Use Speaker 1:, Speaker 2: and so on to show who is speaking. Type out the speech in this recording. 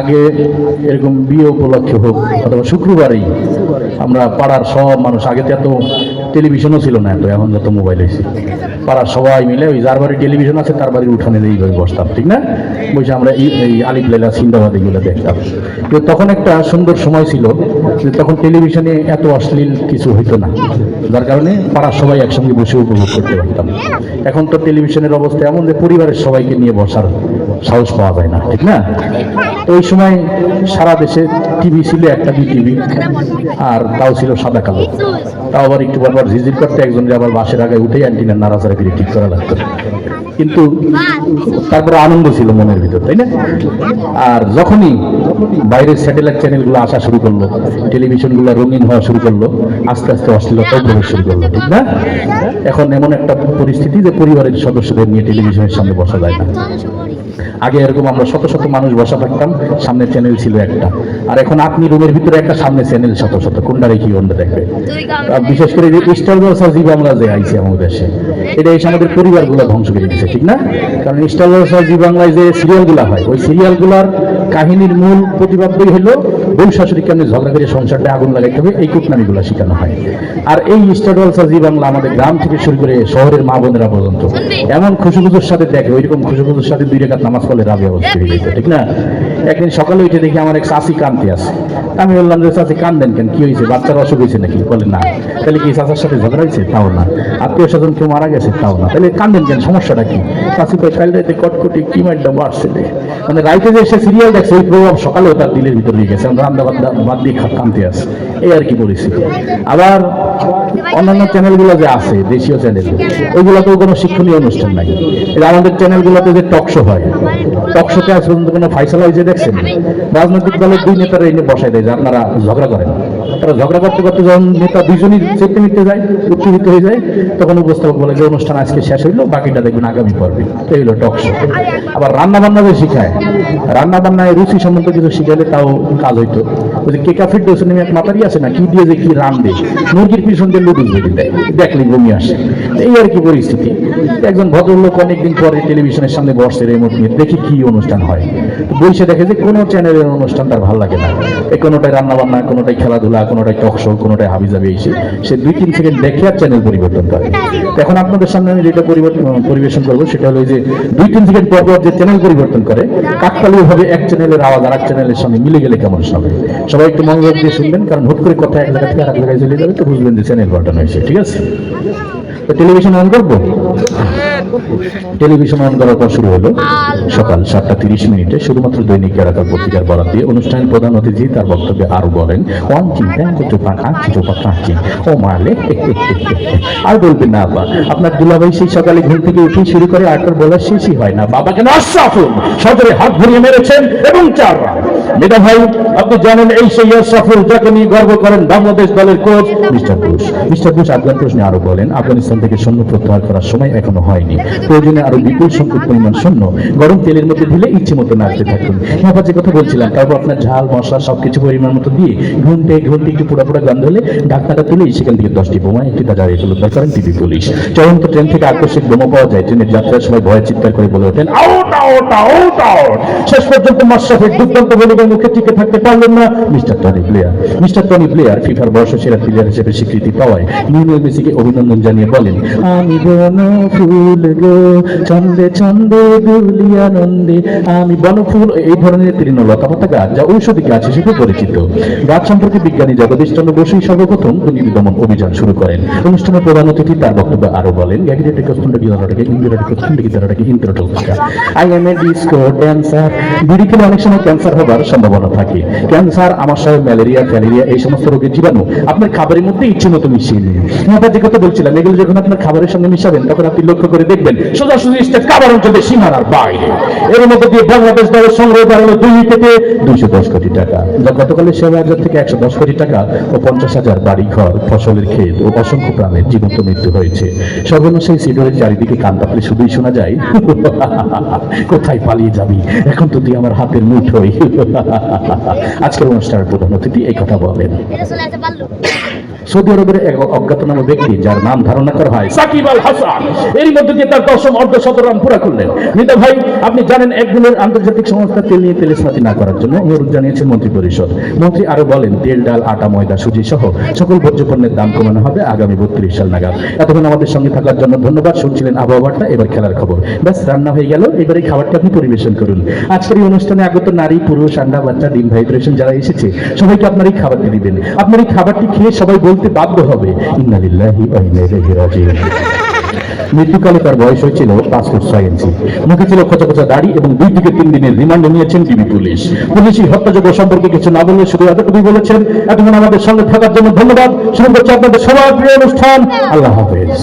Speaker 1: আগে এরকম বিয়ে উপলক্ষে হোক অথবা শুক্রবারেই আমরা পাড়ার সব মানুষ, আগে তো এত টেলিভিশনও ছিল না, এত এখন যত মোবাইল হয়েছে, পাড়ার সবাই মিলে ওই যার বাড়ি টেলিভিশন আছে তার বাড়ির উঠানে এইভাবে বসতাম, ঠিক না? বসে আমরা এই আলিফ লায়লা সিন্দাবাদ এগুলো দেখতাম। কিন্তু তখন একটা সুন্দর সময় ছিল যে তখন টেলিভিশনে এত অশ্লীল কিছু হইতো না, যার কারণে পাড়ার সবাই একসঙ্গে বসে উপভোগ করতে পারতাম। এখন তো টেলিভিশনের অবস্থা এমন যে পরিবারের সবাইকে নিয়ে বসার সাহস পাওয়া যায় না, ঠিক না? তো ওই সময় সারা দেশে টিভি ছিল একটা, দুই টিভি, আর তাও ছিল সাদা কালো। তাও আবার একটু বারবার ঝিঝির করতে একজনকে আবার বাসের আগে উঠে অ্যান্টিনার নাড়াচাড়া করে ঠিক করা লাগতো, কিন্তু তারপরে আনন্দ ছিল মনের ভিতর, তাই না? আর যখনই বাইরের স্যাটেলাইট চ্যানেলগুলো আসা শুরু করলো, টেলিভিশনগুলো রঙিন হওয়া শুরু করলো, আস্তে আস্তে অশ্লীলতাও প্রবেশ শুরু করলো, ঠিক না? এখন এমন একটা পরিস্থিতি যে পরিবারের সদস্যদের নিয়ে টেলিভিশনের সামনে বসা যায় না। আগে এরকম আমরা শত শত মানুষ বসা থাকতাম, সামনে চ্যানেল ছিল একটা, আর এখন আপনি রুমের ভিতরে একটা, সামনে চ্যানেল শত শত, কোনটা রেখে অন্য দেখবে। বিশেষ করে যে স্টার জলসা জি বাংলা যে আইছে আমাদের দেশে, এটা এসে আমাদের পরিবারগুলো ধ্বংস করে দিচ্ছে, ঠিক না? কারণ স্টার জলসা জি বাংলায় যে সিরিয়ালগুলো হয়, ওই সিরিয়ালগুলোর কাহিনীর মূল প্রতিপাদ্যই হলো বউ শাশুড়ি কেমনি ঝগড়া করে সংসারটা আগুন লাগাইতে হবে, এই কুটনামিগুলো শেখানো হয়। আর এই স্টার জলসা জি বাংলা আমাদের গ্রাম থেকে শুরু করে শহরের মা বোনেরা পর্যন্ত এমন খুশুখুজুর সাথে দেখে, ওইরকম খুশুখুজুর সাথে 2 রাকাত নামাজ পড়লে রাবে অবস্থা হয়ে যেত, ঠিক না? একদিন সকালে উঠে দেখি আমার এক চাচি কাঁদতে আছে। আমি বললাম যে চাচি কান্দেন কেন, কি হয়েছে, বাচ্চার অসুখ হয়েছে নাকি? বলে না। তাহলে কি চাচার সাথে ঝগড়া হয়েছে? তাও না। আত্মীয় স্বজন কেউ মারা গেছে? তাও না। তাহলে কান্দেন কেন, সমস্যাটা কি? চাচি কই কাল রাতে কটকটি কি মাইডা বাড়ছে, মানে রাইতে যে সে সিরিয়াল দেখছে ওই প্রভাব সকালেও তার দিলের ভিতরে দিয়ে গেছে, রান্না বাদ দিয়ে কাঁদতে আছে, এই আর কি পরিস্থিতি। আবার অন্যান্য চ্যানেলগুলো যে আছে, দেশীয় চ্যানেল, ওইগুলোতেও কোনো শিক্ষণীয় অনুষ্ঠান নাই। আমাদের চ্যানেলগুলোতে যে টক শো হয়, টক শোতে আজ পর্যন্ত কোনো ফাইসালা হয়েছে দেখছেন? রাজনৈতিক দলের 2 নেতারা এনে বসাই দেয় যে আপনারা ঝগড়া করেন। তারা ঝগড়া করতে করতে যখন নেতা 2জনই চেপে নিতে যায়, উত্তেজিত হয়ে যায়, তখন উপস্থাপক বলে যে অনুষ্ঠান আজকে শেষ হইলো, বাকিটা দেখবেন আগামী পর্বে। এই হলো টক শো। আবার রান্না বান্না যে শিখায়, রান্না বান্নায় রুচি সম্বন্ধে কিছু শিখাইলে তাও কাজ হইতো। ওই যে কেকা ফিরদৌস নেমে এক মাতারি আছে না, কি দিয়ে যে কি রান্ধে, মুরগির পিছন দিয়ে লুডুস বেরিয়ে দেয়, দেখলে বমি আসে, এই আর কি পরিস্থিতি। একজন ভদ্রলোক অনেকদিন পরে টেলিভিশনের সামনে বসছে রিমোট নিয়ে, দেখি কি অনুষ্ঠান হয়, বইসে দেখে যে কোনো চ্যানেলের অনুষ্ঠান তার ভালো লাগে না, কোনোটাই রান্না বান্না, কোনোটাই খেলাধুলা, কোনোটাই টক শো, কোনোটাই হাবিজাবি, এসে সে 2-3 সেকেন্ড দেখে আর চ্যানেল পরিবর্তন করে। এখন আপনাদের সামনে আমি যেটা পরিবেশন করবো সেটা হলো যে 2-3 সেকেন্ড পর পর যে চ্যানেল পরিবর্তন করে, কাকতালীয় ভাবে এক চ্যানেলের আওয়াজ আর এক চ্যানেলের সঙ্গে মিলে গেলে কেমন শোনাবে। সবাই একটু মনোযোগ দিয়ে শুনবেন, কারণ হুট করে কথা এক জায়গা থেকে আরেক জায়গায় চলে যাবে, তো বুঝবেন যে চ্যানেল পাল্টানো হয়েছে, ঠিক আছে? তো টেলিভিশন অন করবো। টেলিভিশন অন করার পর শুরু হলো সকাল 7:30 শুধুমাত্র দৈনিক এলাকার পত্রিকার বরাদ দিয়ে অনুষ্ঠানের প্রধান অতিথি তার বক্তব্যে আরো বলেন, ও মারলে আর বলবেন না আব্বা, আপনার দুলাভাই সেই সকালে ঘুম থেকে উঠে শুরু করে আর বলার শেষই হয় না, বাবাকে আশরাফুল সজরে হাত ঘুরিয়ে মেরেছেন এবং 4 রান। মেধা ভাই, আপনি জানেন এই সেই আশরাফুল যাকে নিয়ে গর্ব করেন বাংলাদেশ দলের coach mister Bush. Mister Bush Afghan প্রশ্নে আরো বলেন, আফগানিস্তান থেকে সৈন্য প্রত্যাহার করার সময় এখনো হয়নি, প্রয়োজনে আরো বিপুল সংখ্যক পরিমাণ সৈন্য গরম তেলের মধ্যে ঢেলে ইচ্ছে মতো নাড়তে থাকুন। হেফাজ যে কথা বলছিলাম, তারপর আপনার ঝাল মশলা সবকিছু পরিমাণ মতো দিয়ে ঘুমটে একটু পোড়া পোড়া গন্ধ হলে ঢাকনাটা তুলে সেখান থেকে 10টি বোমা একটি তাজা রেখে উদ্ধার করেন টিভি পুলিশ। চলন্ত ট্রেন থেকে আকস্মিক বোমা পাওয়া যায়, ট্রেনের যাত্রার সময় ভয়ে চিৎকার করে বলে ওঠেন, আউট আউট আউট আউট। শেষ পর্যন্ত মাশরাফির দুর্দান্ত বোলিংয়ের মুখে টিকে থাকতে পারলেন না মিস্টার টনি ব্লেয়ার। ফিফার বর্ষসেরা প্লেয়ার হিসেবে স্বীকৃতি পাওয়ায় লিওনেল মেসিকে অভিনন্দন জানিয়ে বলেন, আমি বনফুল গো ছন্দে ছন্দে দুলি আনন্দে, আমি বনফুল। এই ধরনের তৃণলতা পাতা গাছ যা ঔষধি গাছ হিসেবে পরিচিত। গাছ সম্পর্কে বিজ্ঞানী জগদীশ চন্দ্র বসুই সর্বপ্রথম দুর্নীতি দমন অভিযান শুরু করেন। অনুষ্ঠানের প্রধান অতিথি তার বক্তব্য আরো বলেন, বিড়ি খেলে অনেক সময় ক্যান্সার হবার সম্ভাবনা থাকে। ক্যান্সার, আমাশয়, ম্যালেরিয়া, ফ্যালেরিয়া এই সমস্ত রোগের জীবাণু আপনার খাবারের মধ্যে ইচ্ছে মতো মিশিয়ে নিন। যে কথা বলছিলাম, এগুলো যখন আপনার খাবারের সঙ্গে মিশাবেন তখন আপনি লক্ষ্য করে দেখবেন সোজাসুজি খাবার অঞ্চলে সীমানার বাইরে। এর মধ্যে দিয়ে বাংলাদেশ দলের সংগ্রহ বাড়ালো 2 থেকে 210 কোটি টাকা, যা গতকালের 7,000 থেকে 110 কোটি টাকা ও 50,000 বাড়ি ঘর, ফসলের ক্ষেত ও অসংখ্য প্রাণের জীবন্ত মৃত্যু হয়েছে। সর্বনাশ সেই সিডরের চারিদিকে কান পাতলে শুধুই শোনা যায়, কোথায় পালিয়ে যাবি, এখন তো তুই আমার হাতের মুঠোই। আজকের অনুষ্ঠানের প্রধান অতিথি এই কথা বলেন। সৌদি আরবের এক অজ্ঞাতনামা ব্যক্তি যার নাম ধারণা করা হয় সাকিব আল হাসান, এরই মধ্যে দিয়ে তার 10ম অর্ধশত রান পুরা করলেন। মিতা ভাই, আপনি জানেন একগুলোর আন্তর্জাতিক সংস্থা তেল নিয়ে তেলেস্মাতি না করার জন্য অনুরোধ জানিয়েছেন মন্ত্রী পরিষদ। মন্ত্রী আরো বলেন, তেল, ডাল, আটা, ময়দা, সুজি সহ সকল ভোজ্য পণ্যের দাম কমানো হবে আগামী 32 সাল নাগাদ। এতক্ষণ আমাদের সঙ্গে থাকার জন্য ধন্যবাদ। শুনছিলেন আবহাওয়াটা, এবার খেলার খবর। ব্যাস, রান্না হয়ে গেল, এবার এই খাবারটা আপনি পরিবেশন করুন। আজকের এই অনুষ্ঠানে আগত নারী, পুরুষ, আন্ডা, বাচ্চা, ডিম, ভাইব্রেশন যারা এসেছে সবাইকে আপনার এই খাবারটি দিবেন। আপনার এই খাবারটি খেয়ে সবাই বলতে বাধ্য হবে, ইন্না লিল্লাহি ওয়া ইন্না ইলাইহি রাজিউন। মৃত্যুকালে তার বয়স হয়েছিল 5 ফুট 6 ইঞ্চি। মুখে ছিল খোঁচা খোঁচা দাড়ি এবং 2 থেকে 3 দিনের রিমান্ডে নিয়েছেন ডিবি পুলিশ। পুলিশই হত্যাযোগ্য সম্পর্কে কিছু না বলে শুধু এতটুকুই বলেছেন, এতক্ষণ আমাদের সঙ্গে থাকার জন্য ধন্যবাদ। শুরু করছি আপনাদের সবার প্রিয় অনুষ্ঠান। আল্লাহ হাফেজ।